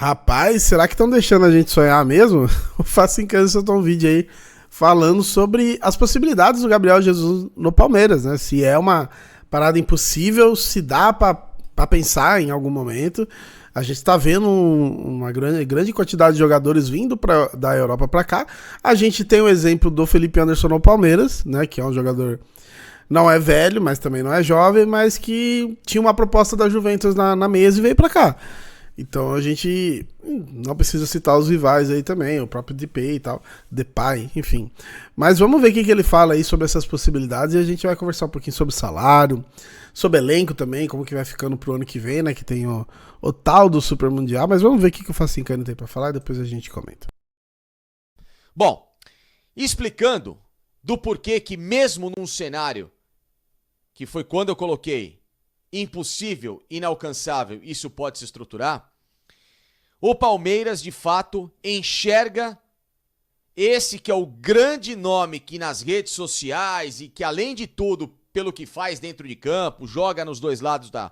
Rapaz, será que estão deixando a gente sonhar mesmo? O Facincano soltou um vídeo aí falando sobre as possibilidades do Gabriel Jesus no Palmeiras, né? Se é uma parada impossível, se dá pra pensar em algum momento. A gente tá vendo uma grande quantidade de jogadores vindo da Europa pra cá. A gente tem o exemplo do Felipe Anderson no Palmeiras, né? Que é um jogador, não é velho, mas também não é jovem, mas que tinha uma proposta da Juventus na mesa e veio pra cá. Então a gente não precisa citar os rivais aí também, o próprio Depay e tal, Depay, enfim. Mas vamos ver o que ele fala aí sobre essas possibilidades e a gente vai conversar um pouquinho sobre salário, sobre elenco também, como que vai ficando pro ano que vem, né, que tem o tal do Super Mundial, mas vamos ver o que o Facincani tem pra falar e depois a gente comenta. Bom, explicando do porquê que mesmo num cenário que foi quando eu coloquei impossível, inalcançável, isso pode se estruturar, o Palmeiras, de fato, enxerga esse que é o grande nome que nas redes sociais e que, além de tudo, pelo que faz dentro de campo, joga nos dois lados da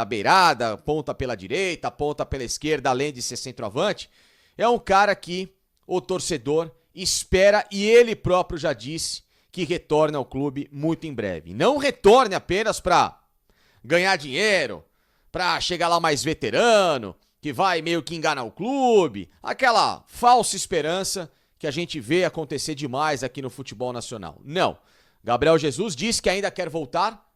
beirada, ponta pela direita, ponta pela esquerda, além de ser centroavante, é um cara que o torcedor espera e ele próprio já disse que retorna ao clube muito em breve. Não retorne apenas para ganhar dinheiro, pra chegar lá mais veterano, que vai meio que enganar o clube, aquela falsa esperança que a gente vê acontecer demais aqui no futebol nacional. Não. Gabriel Jesus diz que ainda quer voltar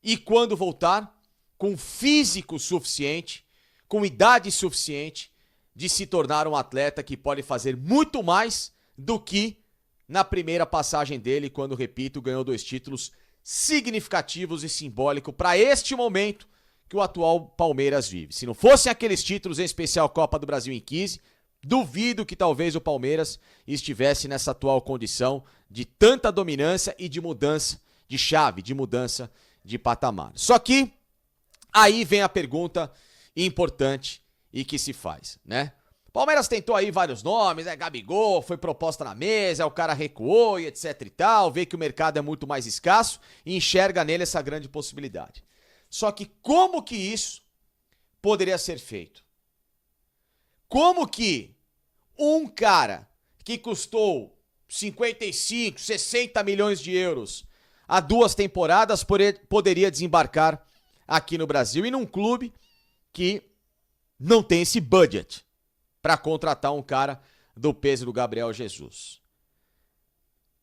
e quando voltar, com físico suficiente, com idade suficiente de se tornar um atleta que pode fazer muito mais do que na primeira passagem dele, quando, repito, ganhou 2 títulos significativos e simbólicos para este momento que o atual Palmeiras vive. Se não fossem aqueles títulos, em especial Copa do Brasil em 15, duvido que talvez o Palmeiras estivesse nessa atual condição de tanta dominância e de mudança de chave, de mudança de patamar. Só que aí vem a pergunta importante e que se faz, né? Palmeiras tentou aí vários nomes, né? Gabigol foi proposta na mesa, o cara recuou e etc e tal, vê que o mercado é muito mais escasso e enxerga nele essa grande possibilidade. Só que como que isso poderia ser feito? Como que um cara que custou 55, 60 milhões de euros há 2 temporadas poderia desembarcar aqui no Brasil e num clube que não tem esse budget para contratar um cara do peso do Gabriel Jesus?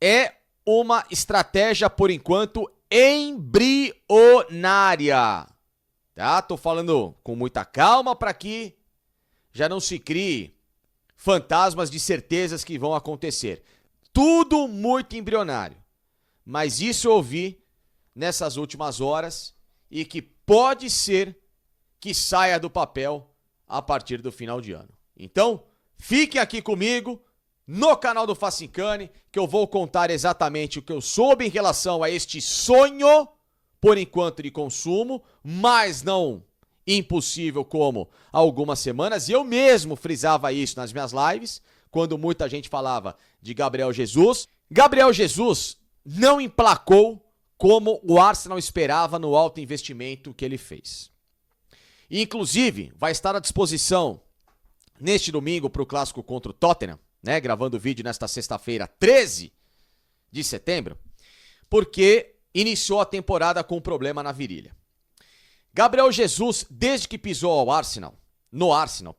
É uma estratégia, por enquanto, embrionária. Tá? Tô falando com muita calma para que já não se crie fantasmas de certezas que vão acontecer. Tudo muito embrionário. Mas isso eu ouvi nessas últimas horas e que pode ser que saia do papel a partir do final de ano. Então, fiquem aqui comigo no canal do Facincani, que eu vou contar exatamente o que eu soube em relação a este sonho, por enquanto de consumo, mas não impossível como há algumas semanas. E eu mesmo frisava isso nas minhas lives, quando muita gente falava de Gabriel Jesus. Gabriel Jesus não emplacou como o Arsenal esperava no alto investimento que ele fez. Inclusive, vai estar à disposição neste domingo para o clássico contra o Tottenham, né? Gravando o vídeo nesta sexta-feira, 13 de setembro, porque iniciou a temporada com um problema na virilha. Gabriel Jesus, desde que pisou no Arsenal,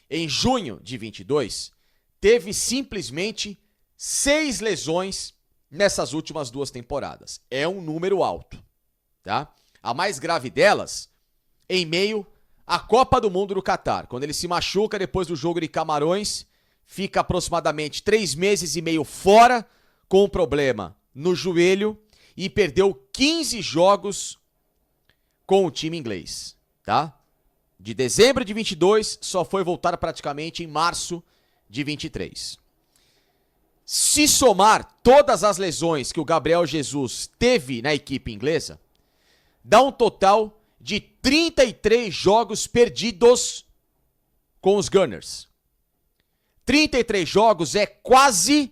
em junho de 22, teve simplesmente 6 lesões nessas últimas 2 temporadas. É um número alto, tá? A mais grave delas, em meio à Copa do Mundo do Catar, quando ele se machuca depois do jogo de Camarões, fica aproximadamente 3 meses e meio fora com um problema no joelho e perdeu 15 jogos com o time inglês, tá? De dezembro de 22, só foi voltar praticamente em março de 23. Se somar todas as lesões que o Gabriel Jesus teve na equipe inglesa, dá um total de 33 jogos perdidos com os Gunners. 33 jogos é quase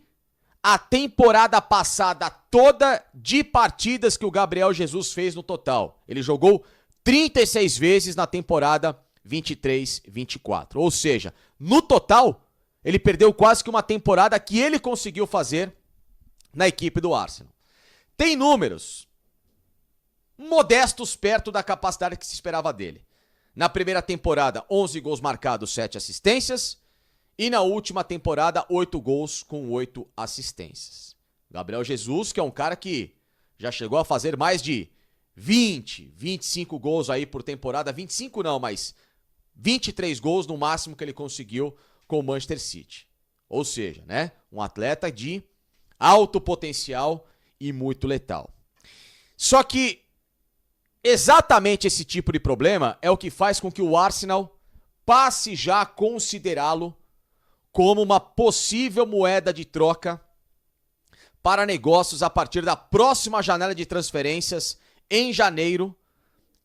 a temporada passada toda de partidas que o Gabriel Jesus fez no total. Ele jogou 36 vezes na temporada 23, 24. Ou seja, no total, ele perdeu quase que uma temporada que ele conseguiu fazer na equipe do Arsenal. Tem números modestos perto da capacidade que se esperava dele. Na primeira temporada, 11 gols marcados, 7 assistências. E na última temporada, 8 gols com 8 assistências. Gabriel Jesus, que é um cara que já chegou a fazer mais de 20, 25 gols aí por temporada. 25 não, mas 23 gols no máximo que ele conseguiu com o Manchester City. Ou seja, né, um atleta de alto potencial e muito letal. Só que exatamente esse tipo de problema é o que faz com que o Arsenal passe já a considerá-lo como uma possível moeda de troca para negócios a partir da próxima janela de transferências em janeiro,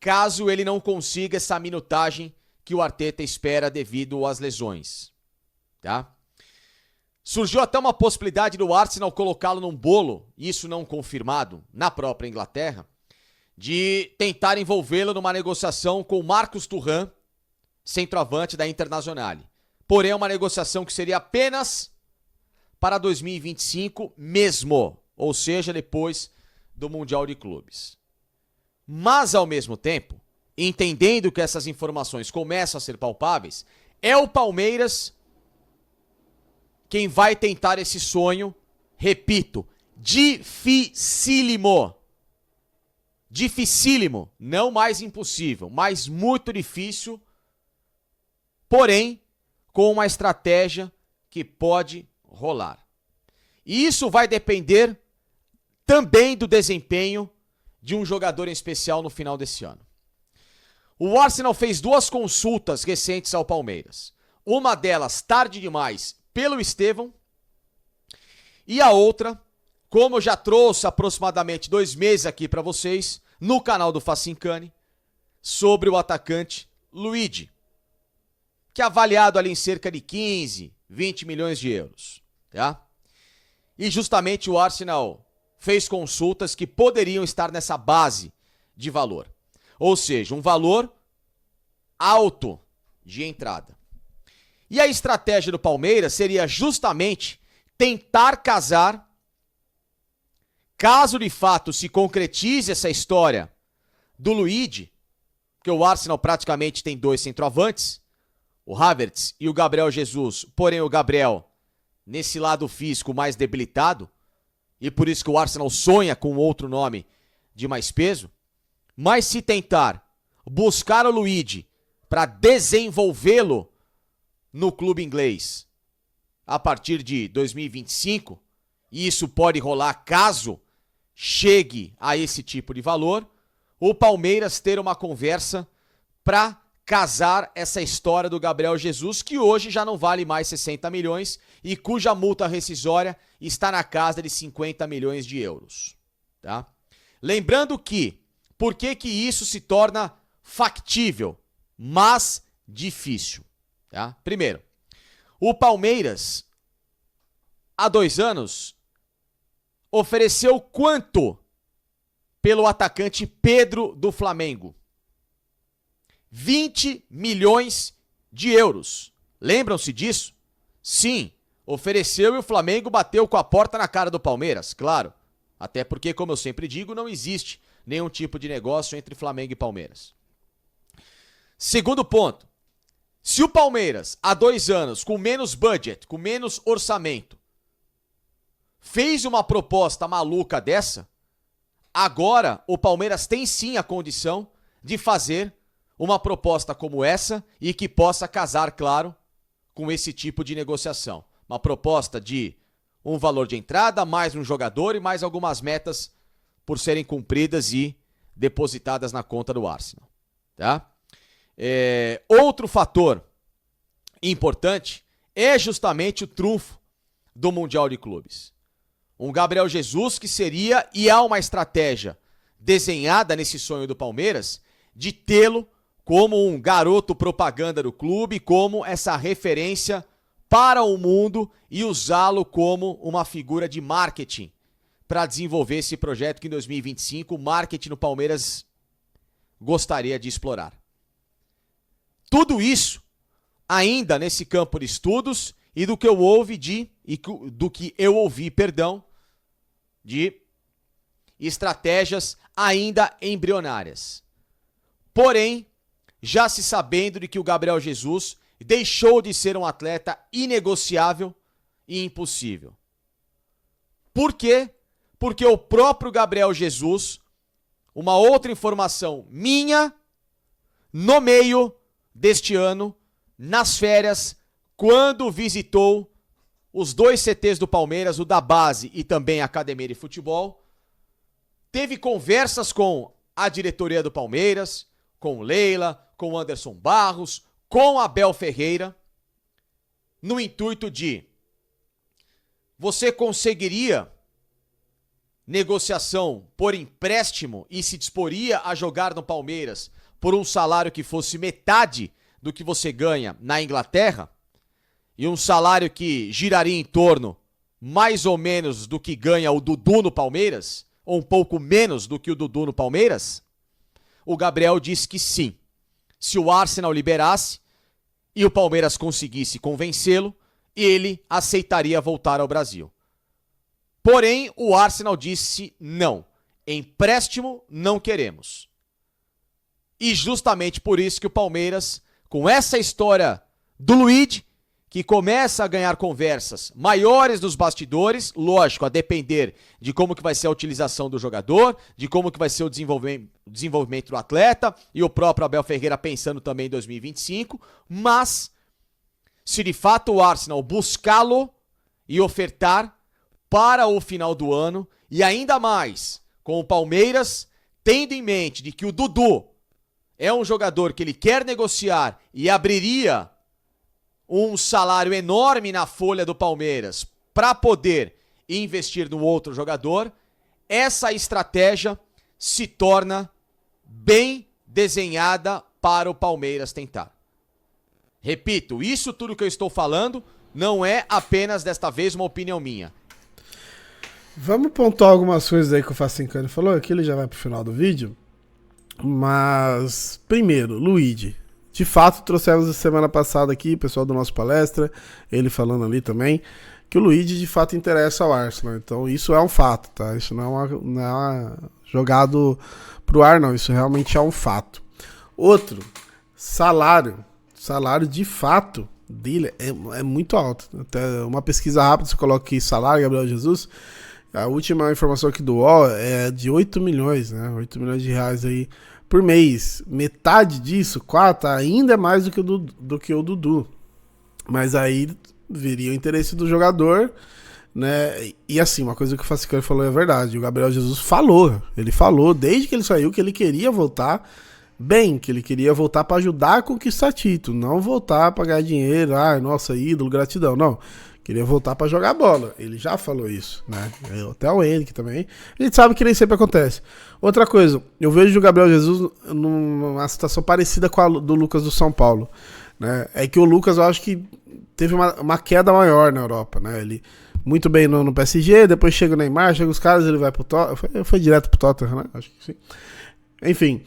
caso ele não consiga essa minutagem que o Arteta espera devido às lesões. Tá? Surgiu até uma possibilidade do Arsenal colocá-lo num bolo, isso não confirmado, na própria Inglaterra, de tentar envolvê-lo numa negociação com Marcus Thuram, centroavante da Internazionale. Porém, é uma negociação que seria apenas para 2025 mesmo, ou seja, depois do Mundial de Clubes. Mas, ao mesmo tempo, entendendo que essas informações começam a ser palpáveis, é o Palmeiras quem vai tentar esse sonho, repito, dificílimo. Dificílimo, não mais impossível, mas muito difícil, porém, com uma estratégia que pode rolar. E isso vai depender também do desempenho de um jogador em especial no final desse ano. O Arsenal fez 2 consultas recentes ao Palmeiras. Uma delas tarde demais pelo Estevão e a outra, como eu já trouxe aproximadamente 2 meses aqui para vocês, no canal do Facincani, sobre o atacante Luigi, que é avaliado ali em cerca de 15, 20 milhões de euros. Tá? E justamente o Arsenal fez consultas que poderiam estar nessa base de valor. Ou seja, um valor alto de entrada. E a estratégia do Palmeiras seria justamente tentar casar, caso de fato se concretize essa história do Luigi, porque o Arsenal praticamente tem 2 centroavantes, o Havertz e o Gabriel Jesus, porém o Gabriel nesse lado físico mais debilitado, e por isso que o Arsenal sonha com outro nome de mais peso, mas se tentar buscar o Luigi para desenvolvê-lo no clube inglês a partir de 2025, e isso pode rolar caso chegue a esse tipo de valor, o Palmeiras ter uma conversa para casar essa história do Gabriel Jesus, que hoje já não vale mais 60 milhões e cuja multa rescisória está na casa de 50 milhões de euros. Tá? Lembrando que, por que isso se torna factível, mas difícil? Tá? Primeiro, o Palmeiras, há 2 anos, ofereceu quanto pelo atacante Pedro do Flamengo? 20 milhões de euros. Lembram-se disso? Sim, ofereceu e o Flamengo bateu com a porta na cara do Palmeiras, claro. Até porque, como eu sempre digo, não existe nenhum tipo de negócio entre Flamengo e Palmeiras. Segundo ponto, se o Palmeiras, há 2 anos, com menos budget, com menos orçamento, fez uma proposta maluca dessa, agora o Palmeiras tem sim a condição de fazer uma proposta como essa e que possa casar, claro, com esse tipo de negociação. Uma proposta de um valor de entrada, mais um jogador e mais algumas metas por serem cumpridas e depositadas na conta do Arsenal. Tá? Outro fator importante é justamente o trunfo do Mundial de Clubes. Um Gabriel Jesus que seria, e há uma estratégia desenhada nesse sonho do Palmeiras, de tê-lo como um garoto propaganda do clube, como essa referência para o mundo e usá-lo como uma figura de marketing para desenvolver esse projeto que em 2025 o marketing no Palmeiras gostaria de explorar. Tudo isso ainda nesse campo de estudos e do que eu ouvi de estratégias ainda embrionárias. Porém, já se sabendo de que o Gabriel Jesus deixou de ser um atleta inegociável e impossível. Por quê? Porque o próprio Gabriel Jesus, uma outra informação minha, no meio deste ano, nas férias, quando visitou os 2 CTs do Palmeiras, o da base e também a academia de futebol, teve conversas com a diretoria do Palmeiras, com Leila, com Anderson Barros, com Abel Ferreira, no intuito de: você conseguiria negociação por empréstimo e se disporia a jogar no Palmeiras por um salário que fosse metade do que você ganha na Inglaterra, e um salário que giraria em torno mais ou menos do que ganha o Dudu no Palmeiras, ou um pouco menos do que o Dudu no Palmeiras? O Gabriel disse que sim. Se o Arsenal liberasse e o Palmeiras conseguisse convencê-lo, ele aceitaria voltar ao Brasil. Porém, o Arsenal disse não. Empréstimo não queremos. E justamente por isso que o Palmeiras, com essa história do Luigi, que começa a ganhar conversas maiores nos bastidores, lógico, a depender de como que vai ser a utilização do jogador, de como que vai ser o desenvolvimento do atleta, e o próprio Abel Ferreira pensando também em 2025, mas se de fato o Arsenal buscá-lo e ofertar para o final do ano, e ainda mais com o Palmeiras tendo em mente de que o Dudu é um jogador que ele quer negociar e abriria um salário enorme na folha do Palmeiras para poder investir no outro jogador, essa estratégia se torna bem desenhada para o Palmeiras tentar. Repito, isso tudo que eu estou falando não é apenas desta vez uma opinião minha. Vamos pontuar algumas coisas aí que o Facincani falou, aqui ele já vai pro final do vídeo. Mas, primeiro, Luigi. De fato, trouxemos a semana passada aqui, o pessoal do nosso palestra, ele falando ali também, que o Luigi de fato interessa ao Arsenal. Então isso é um fato, tá? Isso não é jogado pro ar, não. Isso realmente é um fato. Outro, salário. Salário de fato dele é muito alto. Até uma pesquisa rápida, você coloca aqui salário Gabriel Jesus, a última informação aqui do UOL é de 8 milhões, né? 8 milhões de reais aí por mês. Metade disso, 4, ainda é mais do que o Dudu. Mas aí viria o interesse do jogador, né? E assim, uma coisa que o Facicano falou é verdade. O Gabriel Jesus falou. Ele falou desde que ele saiu que ele queria voltar bem, que ele queria voltar para ajudar a conquistar título, não voltar para ganhar dinheiro, nossa, ídolo, gratidão, não. Queria voltar pra jogar bola. Ele já falou isso, né? Até o Henrique também. A gente sabe que nem sempre acontece. Outra coisa, eu vejo o Gabriel Jesus numa situação parecida com a do Lucas do São Paulo, né? É que o Lucas, eu acho que teve uma queda maior na Europa, né? Ele muito bem no PSG, depois chega o Neymar, chega os caras, ele vai pro Tottenham. Foi direto pro Tottenham, né? Acho que sim. Enfim,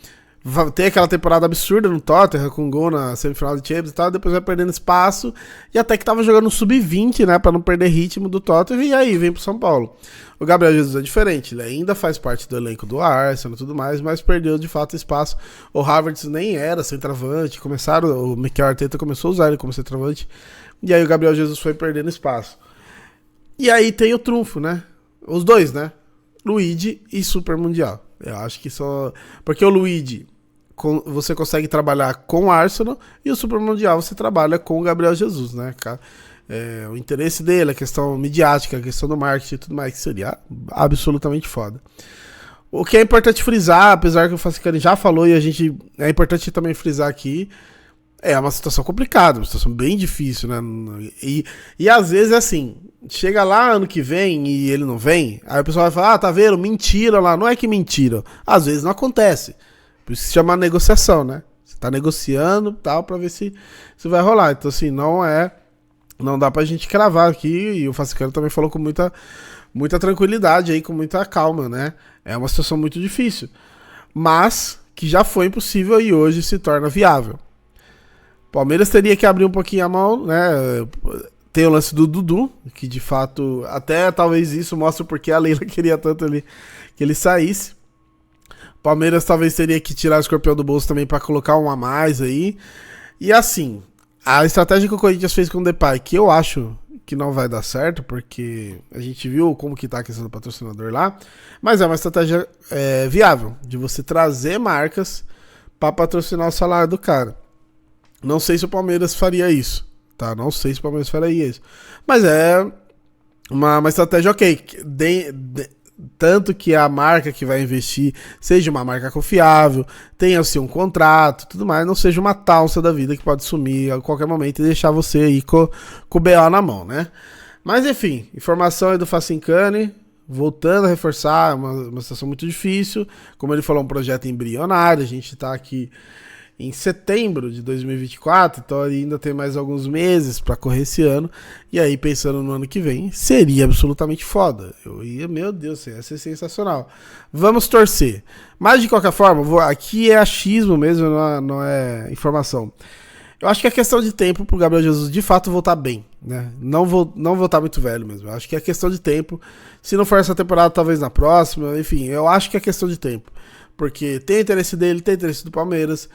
tem aquela temporada absurda no Tottenham, com gol na semifinal de Champions e tal, depois vai perdendo espaço, e até que tava jogando no sub-20, né, pra não perder ritmo do Tottenham, e aí vem pro São Paulo. O Gabriel Jesus é diferente, ele ainda faz parte do elenco do Arsenal e tudo mais, mas perdeu de fato espaço. O Havertz nem era centroavante, o Mikel Arteta começou a usar ele como centroavante, e aí o Gabriel Jesus foi perdendo espaço. E aí tem o trunfo, né, os dois, né, Luigi e Super Mundial. Eu acho que só... Porque o Luigi você consegue trabalhar com o Arsenal e o Super Mundial você trabalha com o Gabriel Jesus, né? O interesse dele, a questão midiática, a questão do marketing e tudo mais, que seria absolutamente foda. O que é importante frisar, apesar que o Facicani já falou e é importante também frisar aqui, é uma situação complicada, uma situação bem difícil, né? E às vezes é assim, chega lá ano que vem e ele não vem, aí o pessoal vai falar, tá vendo, mentira lá, não é que mentira, às vezes não acontece. Por isso se chama negociação, né? Você tá negociando tal pra ver se vai rolar. Então assim, não dá pra gente cravar aqui, e o Facicano também falou com muita tranquilidade aí, com muita calma, né? É uma situação muito difícil, mas que já foi impossível e hoje se torna viável. Palmeiras teria que abrir um pouquinho a mão, né? Tem o lance do Dudu, que de fato, até talvez isso mostre porque a Leila queria tanto que ele saísse. Palmeiras talvez teria que tirar o Escorpião do bolso também para colocar um a mais aí. E assim, a estratégia que o Corinthians fez com o Depay, que eu acho que não vai dar certo, porque a gente viu como que tá a questão do patrocinador lá, mas é uma estratégia viável, de você trazer marcas para patrocinar o salário do cara. Não sei se o Palmeiras faria isso, tá? Não sei se o Palmeiras faria isso. Mas é uma estratégia ok. Tanto que a marca que vai investir seja uma marca confiável, tenha assim um contrato, tudo mais, não seja uma talça da vida que pode sumir a qualquer momento e deixar você aí com o BO na mão, né? Mas enfim, informação aí do Facincani, voltando a reforçar, uma situação muito difícil, como ele falou, um projeto embrionário, a gente tá aqui em setembro de 2024, então ainda tem mais alguns meses para correr esse ano, e aí pensando no ano que vem, seria absolutamente foda. Meu Deus, ia ser sensacional. Vamos torcer. Mas de qualquer forma, aqui é achismo mesmo, não é informação. Eu acho que é questão de tempo pro Gabriel Jesus de fato voltar bem, né? Não voltar muito velho mesmo. Eu acho que é questão de tempo. Se não for essa temporada, talvez na próxima. Enfim, eu acho que é questão de tempo. Porque tem interesse dele, tem interesse do Palmeiras.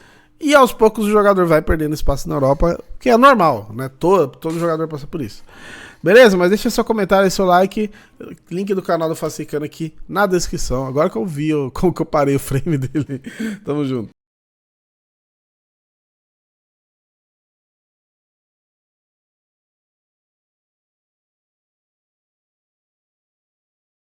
E aos poucos o jogador vai perdendo espaço na Europa, que é normal, né? Todo jogador passa por isso. Beleza? Mas deixa seu comentário e seu like. Link do canal do Facicano aqui na descrição. Agora que eu vi como que eu parei o frame dele. Tamo junto.